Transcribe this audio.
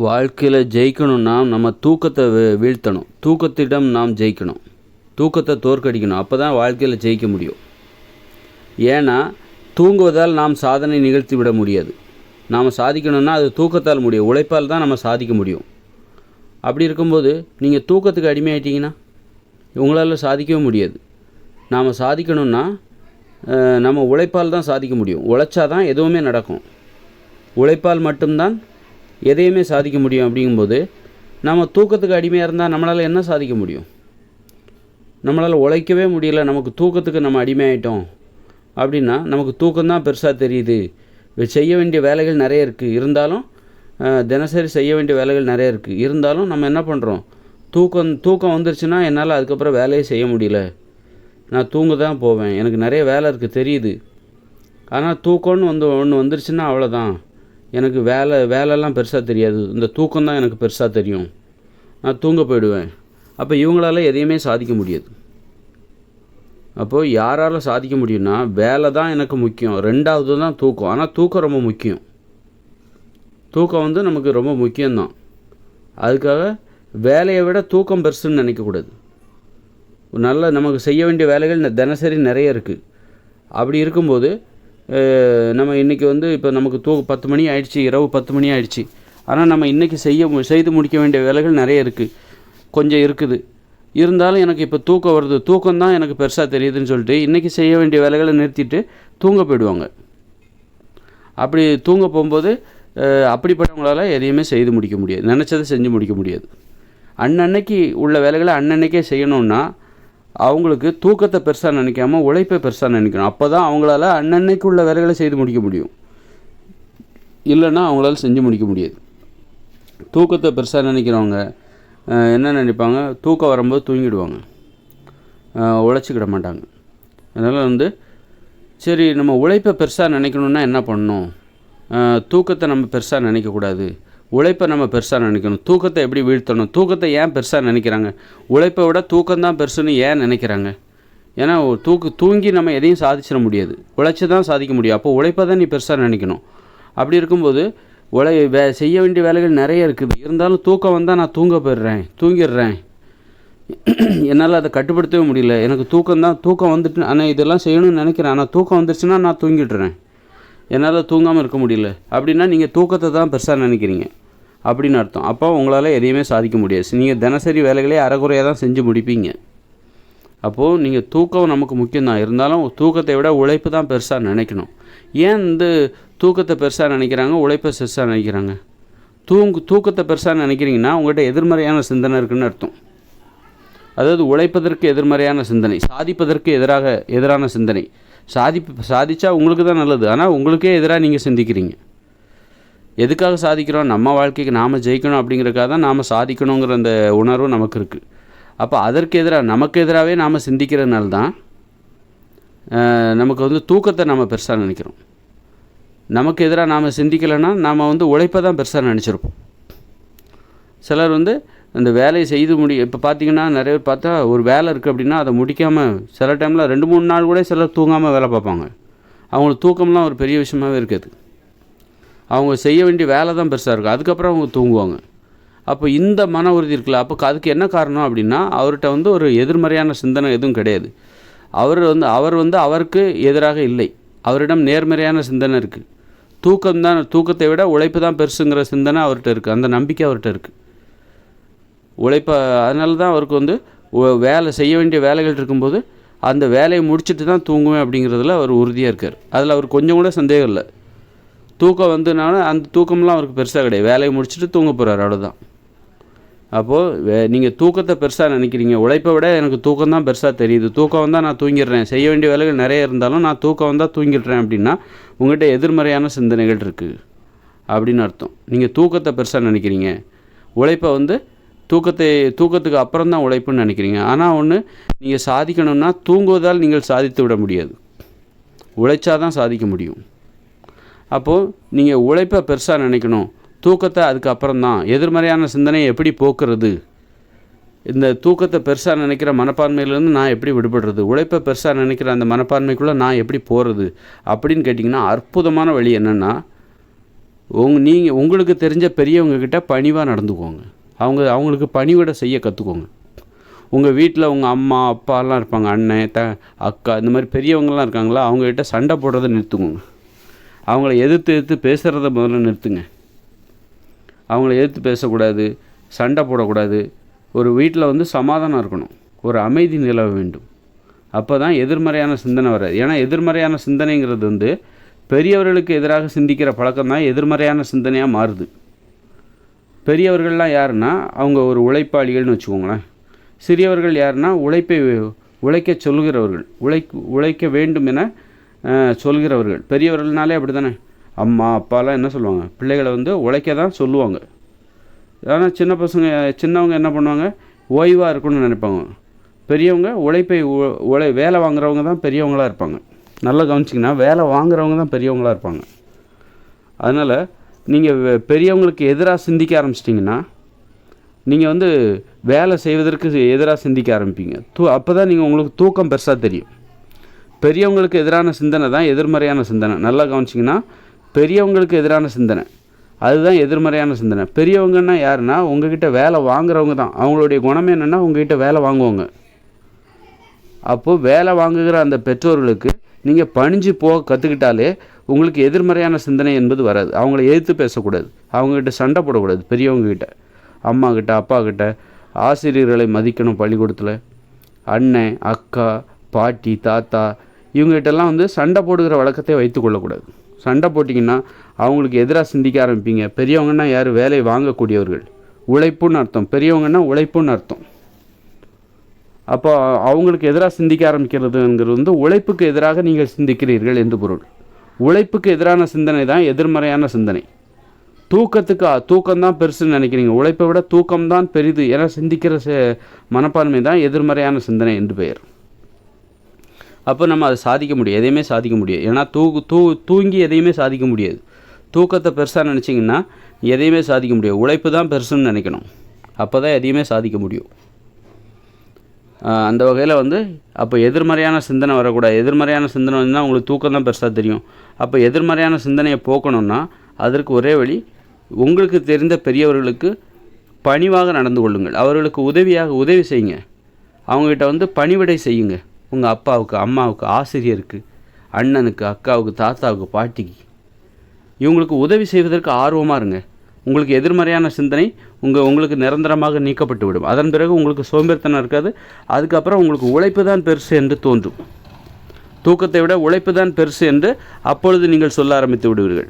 வாழ்க்கையில் ஜெயிக்கணும்னா நம்ம தூக்கத்தை வீழ்த்தணும். தூக்கத்திடம் நாம் ஜெயிக்கணும். தூக்கத்தை தோற்கடிக்கணும். அப்போ தான் வாழ்க்கையில் ஜெயிக்க முடியும். ஏன்னா தூங்குவதால் நாம் சாதனை நிகழ்த்தி விட முடியாது. நாம் சாதிக்கணும்னா அது தூக்கத்தால் முடியும். உழைப்பால் தான் நம்ம சாதிக்க முடியும். அப்படி இருக்கும்போது நீங்கள் தூக்கத்துக்கு அடிமையாயிட்டீங்கன்னா உங்களால் சாதிக்கவே முடியாது. நாம் சாதிக்கணும்னா நம்ம உழைப்பால் தான் சாதிக்க முடியும். உழைச்சா தான் எதுவுமே நடக்கும். உழைப்பால் மட்டும்தான் எதையுமே சாதிக்க முடியும். அப்படிங்கும்போது நம்ம தூக்கத்துக்கு அடிமையாக இருந்தால் நம்மளால் என்ன சாதிக்க முடியும்? நம்மளால் உழைக்கவே முடியல. நமக்கு தூக்கத்துக்கு நம்ம அடிமையாயிட்டோம் அப்படின்னா நமக்கு தூக்கம்தான் பெருசாக தெரியுது. செய்ய வேண்டிய வேலைகள் நிறைய இருக்குது. இருந்தாலும் தினசரி செய்ய வேண்டிய வேலைகள் நிறைய இருக்குது. இருந்தாலும் நம்ம என்ன பண்ணுறோம்? தூக்கம் வந்துருச்சுன்னா என்னால் அதுக்கப்புறம் வேலையே செய்ய முடியல. நான் தூங்க தான் போவேன். எனக்கு நிறைய வேலை இருக்குது தெரியுது. ஆனால் தூக்கம்னு ஒன்று வந்துருச்சுன்னா அவ்வளோதான். எனக்கு வேலைலாம் பெருசாக தெரியாது. இந்த தூக்கம்தான் எனக்கு பெருசாக தெரியும். நான் தூங்க போயிடுவேன். அப்போ இவங்களால எதையுமே சாதிக்க முடியாது. அப்போது யாரால் சாதிக்க முடியும்னா வேலை தான் எனக்கு முக்கியம். ரெண்டாவது தான் தூக்கம். ஆனால் தூக்கம் ரொம்ப முக்கியம். தூக்கம் நமக்கு ரொம்ப முக்கியம்தான். அதுக்காக வேலையை விட தூக்கம் பெருசுன்னு நினைக்கக்கூடாது. நல்ல நமக்கு செய்ய வேண்டிய வேலைகள் தினசரி நிறைய இருக்குது. அப்படி இருக்கும்போது நம்ம இன்றைக்கி இப்போ நமக்கு 10 மணி ஆயிடுச்சு, இரவு 10 மணி ஆயிடுச்சு. ஆனால் நம்ம இன்றைக்கி செய்து முடிக்க வேண்டிய வேலைகள் நிறைய இருக்குது. கொஞ்சம் இருக்குது. இருந்தாலும் எனக்கு இப்போ தூக்கம் வருது, தூக்கம்தான் எனக்கு பெருசாக தெரியுதுன்னு சொல்லிட்டு இன்றைக்கி செய்ய வேண்டிய வேலைகளை நிறுத்திட்டு தூங்க போயிடுவாங்க. அப்படி தூங்க போகும்போது அப்படிப்பட்டவங்களால் எதையுமே செய்து முடிக்க முடியாது. நினச்சதை செஞ்சு முடிக்க முடியாது. அன்னன்னைக்கு உள்ள வேலைகளை அன்னன்னைக்கே செய்யணுன்னா அவங்களுக்கு தூக்கத்தை பெருசாக நினைக்காமல் உழைப்பை பெருசாக நினைக்கணும். அப்போ தான் அவங்களால அன்னன்னைக்கு உள்ள வேலைகளை செய்து முடிக்க முடியும். இல்லைன்னா அவங்களால செஞ்சு முடிக்க முடியாது. தூக்கத்தை பெருசாக நினைக்கிறவங்க என்ன நினைப்பாங்க? தூக்கம் வரும்போது தூங்கிடுவாங்க. உழைச்சிக்கிட மாட்டாங்க. அதனால் சரி நம்ம உழைப்பை பெருசாக நினைக்கணுன்னா என்ன பண்ணணும்? தூக்கத்தை நம்ம பெருசாக நினைக்கக்கூடாது. உழைப்பை நம்ம பெருசாக நினைக்கணும். தூக்கத்தை எப்படி வீழ்த்தணும்? தூக்கத்தை ஏன் பெருசாக நினைக்கிறாங்க? உழைப்பை விட தூக்கம்தான் பெருசுன்னு ஏன் நினைக்கிறாங்க? ஏன்னா தூங்கி நம்ம எதையும் சாதிச்சிட முடியாது. உழைச்சி தான் சாதிக்க முடியும். அப்போ உழைப்பை தான் நீ பெருசாக நினைக்கணும். அப்படி இருக்கும்போது செய்ய வேண்டிய வேலைகள் நிறைய இருக்குது. இருந்தாலும் தூக்கம் வந்தால் நான் தூங்கிடுறேன். என்னால் அதை கட்டுப்படுத்தவே முடியல. எனக்கு தூக்கம் வந்துட்டு ஆனால் இதெல்லாம் செய்யணும்னு நினைக்கிறேன். ஆனால் தூக்கம் வந்துருச்சுன்னா நான் தூங்கிடுறேன். என்னால் தூங்காமல் இருக்க முடியல அப்படின்னா நீங்கள் தூக்கத்தை தான் பெருசாக நினைக்கிறீங்க அப்படின்னு அர்த்தம். அப்போ உங்களால் எதையுமே சாதிக்க முடியாது. நீங்கள் தினசரி வேலைகளே அரைகுறையாக தான் செஞ்சு முடிப்பீங்க. அப்போது நீங்கள் தூக்கம் நமக்கு முக்கியம்தான். இருந்தாலும் தூக்கத்தை விட உழைப்பு தான் பெருசாக நினைக்கணும். ஏன் தூக்கத்தை பெருசாக நினைக்கிறாங்க, உழைப்பை பெருசாக நினைக்கிறாங்க? தூக்கத்தை பெருசாக நினைக்கிறீங்கன்னா உங்கள்கிட்ட எதிர்மறையான சிந்தனை இருக்குன்னு அர்த்தம். அதாவது உழைப்பதற்கு எதிர்மறையான சிந்தனை, சாதிப்பதற்கு எதிரான சிந்தனை. சாதிச்சா உங்களுக்கு தான் நல்லது. ஆனால் உங்களுக்கே எதிராக நீங்கள் சிந்திக்கிறீங்க. எதுக்காக சாதிக்கிறோம்? நம்ம வாழ்க்கைக்கு நாம் ஜெயிக்கணும் அப்படிங்கிறக்காக தான் நாம் சாதிக்கணுங்கிற அந்த உணர்வு நமக்கு இருக்குது. அப்போ நமக்கு எதிராகவே நாம் சிந்திக்கிறதுனால தான் நமக்கு தூக்கத்தை நம்ம பெருசாக நினைக்கிறோம். நமக்கு எதிராக நாம் சிந்திக்கலைன்னா நாம் உழைப்பை தான் பெருசாக நினச்சிருப்போம். சிலர் அந்த வேலையை செய்து இப்போ பார்த்திங்கன்னா நிறைய பேர் பார்த்தா ஒரு வேலை இருக்குது அப்படின்னா அதை முடிக்காமல் சில டைமில் 2-3 நாள் கூட சிலர் தூங்காமல் வேலை பார்ப்பாங்க. அவங்களுக்கு தூக்கம்லாம் ஒரு பெரிய விஷயமாகவே இருக்காது. அவங்க செய்ய வேண்டிய வேலை தான் பெருசாக இருக்குது. அதுக்கப்புறம் அவங்க தூங்குவாங்க. அப்போ இந்த மன உறுதி இருக்குல்ல, அப்போ அதுக்கு என்ன காரணம் அப்படின்னா அவர்கிட்ட ஒரு எதிர்மறையான சிந்தனை எதுவும் கிடையாது. அவர் அவருக்கு எதிராக இல்லை. அவரிடம் நேர்மறையான சிந்தனை இருக்குது. தூக்கத்தை விட உழைப்பு தான் பெருசுங்கிற சிந்தனை அவர்கிட்ட இருக்குது. அந்த நம்பிக்கை அவர்கிட்ட இருக்குது. அதனால தான் அவருக்கு வேலை செய்ய வேண்டிய வேலைகள் இருக்கும்போது அந்த வேலையை முடிச்சுட்டு தான் தூங்குவேன் அப்படிங்கிறதுல அவர் உறுதியாக இருக்கார். அதில் அவர் கொஞ்சம் கூட சந்தேகம் இல்லை. தூக்கம் வந்ததுனால அந்த தூக்கம்லாம் அவருக்கு பெருசாக கிடையாது. வேலையை முடிச்சுட்டு தூங்க போகிறார், அவ்வளோதான். அப்போது நீங்கள் தூக்கத்தை பெருசாக நினைக்கிறீங்க. உழைப்பை விட எனக்கு தூக்கம் தான் பெருசாக தெரியுது. தூக்கம் வந்தால் நான் தூங்கிடுறேன். செய்ய வேண்டிய வேலைகள் நிறைய இருந்தாலும் நான் தூக்கம் வந்தால் தூங்கிடுறேன் அப்படின்னா உங்கள்கிட்ட எதிர்மறையான சிந்தனைகள் இருக்குது அப்படின்னு அர்த்தம். நீங்கள் தூக்கத்தை பெருசாக நினைக்கிறீங்க. உழைப்பை தூக்கத்துக்கு அப்புறம் தான் உழைப்புன்னு நினைக்கிறீங்க. ஆனால் நீங்கள் சாதிக்கணும்னா தூங்குவதால் நீங்கள் சாதித்து விட முடியாது. உழைச்சா தான் சாதிக்க முடியும். அப்போது நீங்கள் உழைப்பை பெருசாக நினைக்கணும். தூக்கத்தை அதுக்கப்புறம் தான். எதிர்மறையான சிந்தனையை எப்படி போக்குறது? இந்த தூக்கத்தை பெருசாக நினைக்கிற மனப்பான்மையிலேருந்து நான் எப்படி விடுபடுறது? உழைப்பை பெருசாக நினைக்கிற அந்த மனப்பான்மைக்குள்ளே நான் எப்படி போகிறது அப்படின்னு கேட்டிங்கன்னா அற்புதமான வழி என்னென்னா நீங்கள் உங்களுக்கு தெரிஞ்ச பெரியவங்கக்கிட்ட பணிவாக நடந்துக்கோங்க. அவங்களுக்கு பணிவிட செய்ய கற்றுக்கோங்க. உங்கள் வீட்டில் உங்கள் அம்மா அப்பாலாம் இருப்பாங்க, அண்ணன் அக்கா, இந்த மாதிரி பெரியவங்களாம் இருக்காங்களா, அவங்கக்கிட்ட சண்டை போடுறதை நிறுத்துக்கோங்க. அவங்கள எதிர்த்து பேசுகிறத முதல்ல நிறுத்துங்க. அவங்கள எதிர்த்து பேசக்கூடாது, சண்டை போடக்கூடாது. ஒரு வீட்டில் சமாதானம் இருக்கணும், ஒரு அமைதி நிலவ வேண்டும். அப்போ தான் எதிர்மறையான சிந்தனை வராது. ஏன்னா எதிர்மறையான சிந்தனைங்கிறது பெரியவர்களுக்கு எதிராக சிந்திக்கிற பழக்கம் தான் எதிர்மறையான சிந்தனையாக மாறுது. பெரியவர்கள்லாம் யாருன்னா அவங்க ஒரு உழைப்பாளிகள்னு வச்சுக்கோங்களேன். சிறியவர்கள் யாருன்னா உழைக்க சொல்கிறவர்கள், உழைக்க வேண்டும் என சொல்கிறவர்கள். பெரியவர்கள்னாலே அப்படி தானே, அம்மா அப்பாலாம் என்ன சொல்லுவாங்க, பிள்ளைகளை உழைக்க தான் சொல்லுவாங்க. ஆனால் சின்னவங்க என்ன பண்ணுவாங்க, ஓய்வாக இருக்கணும்னு நினைப்பாங்க. பெரியவங்க வேலை வாங்குறவங்க தான் பெரியவங்களாக இருப்பாங்க. நல்லா கவனிச்சிங்கன்னா வேலை வாங்குறவங்க தான் பெரியவங்களாக இருப்பாங்க. அதனால் நீங்கள் பெரியவங்களுக்கு எதிராக சிந்திக்க ஆரம்பிச்சிட்டிங்கன்னா நீங்கள் வேலை செய்வதற்கு எதிராக சிந்திக்க ஆரம்பிப்பீங்க. அப்போ தான் உங்களுக்கு தூக்கம் பெருசாக தெரியும். பெரியவங்களுக்கு எதிரான சிந்தனை தான் எதிர்மறையான சிந்தனை. நல்லா கவனிச்சிங்கன்னா பெரியவங்களுக்கு எதிரான சிந்தனை அதுதான் எதிர்மறையான சிந்தனை. பெரியவங்கன்னா யாருன்னா உங்ககிட்ட வேலை வாங்குறவங்க தான். அவங்களுடைய குணமே என்னென்னா உங்ககிட்ட வேலை வாங்குவாங்க. அப்போது வேலை வாங்குகிற அந்த பெற்றோர்களுக்கு நீங்கள் பணிஞ்சு போக கற்றுக்கிட்டாலே உங்களுக்கு எதிர்மறையான சிந்தனை என்பது வராது. அவங்கள எதிர்த்து பேசக்கூடாது, அவங்ககிட்ட சண்டை போடக்கூடாது. பெரியவங்ககிட்ட, அம்மாக்கிட்ட, அப்பாக்கிட்ட, ஆசிரியர்களை மதிக்கணும். பள்ளிக்கூடத்தில் அண்ணன் அக்கா பாட்டி தாத்தா இவங்ககிட்டலாம் சண்டை போடுகிற வழக்கத்தை வைத்து கொள்ளக்கூடாது. சண்டை போட்டிங்கன்னா அவங்களுக்கு எதிராக சிந்திக்க ஆரம்பிப்பீங்க. பெரியவங்கன்னா யார், வேலை வாங்கக்கூடியவர்கள், உழைப்புன்னு அர்த்தம். பெரியவங்கன்னா உழைப்புன்னு அர்த்தம். அப்போ அவங்களுக்கு எதிராக சிந்திக்க ஆரம்பிக்கிறதுங்கிறது உழைப்புக்கு எதிராக நீங்கள் சிந்திக்கிறீர்கள் என்று பொருள். உழைப்புக்கு எதிரான சிந்தனை தான் எதிர்மறையான சிந்தனை. தூக்கம்தான் பெருசுன்னு நினைக்கிறீங்க, உழைப்பை விட தூக்கம்தான் பெரிது என சிந்திக்கிற மனப்பான்மை தான் எதிர்மறையான சிந்தனை என்று பெயர். அப்போ நம்ம அதை சாதிக்க முடியும், எதையுமே சாதிக்க முடியாது. ஏன்னா தூங்கி எதையுமே சாதிக்க முடியாது. தூக்கத்தை பெருசாக நினச்சிங்கன்னா எதையுமே சாதிக்க முடியாது. உழைப்பு தான் பெருசுன்னு நினைக்கணும், அப்போ தான் எதையுமே சாதிக்க முடியும். அந்த வகையில் அப்போ எதிர்மறையான சிந்தனை வரக்கூடாது. எதிர்மறையான சிந்தனை வந்தால் உங்களுக்கு தூக்கம் தான் பெருசாக தெரியும். அப்போ எதிர்மறையான சிந்தனையை போக்கணும்னா அதற்கு ஒரே வழி, உங்களுக்கு தெரிந்த பெரியவர்களுக்கு பணிவாக நடந்து கொள்ளுங்கள். அவர்களுக்கு உதவி செய்யுங்க. அவங்ககிட்ட பணிவிடை செய்யுங்க. உங்கள் அப்பாவுக்கு, அம்மாவுக்கு, ஆசிரியருக்கு, அண்ணனுக்கு, அக்காவுக்கு, தாத்தாவுக்கு, பாட்டிக்கு, இவங்களுக்கு உதவி செய்வதற்கு ஆர்வமாக இருங்க. உங்களுக்கு எதிர்மறையான சிந்தனை உங்களுக்கு நிரந்தரமாக நீக்கப்பட்டு விடும். அதன் பிறகு உங்களுக்கு சோம்பேறித்தனம் இருக்காது. அதுக்கப்புறம் உங்களுக்கு உழைப்பு தான் பெருசு என்று தோன்றும். தூக்கத்தை விட உழைப்பு தான் பெருசு என்று அப்பொழுது நீங்கள் சொல்ல ஆரம்பித்து விடுவீர்கள்.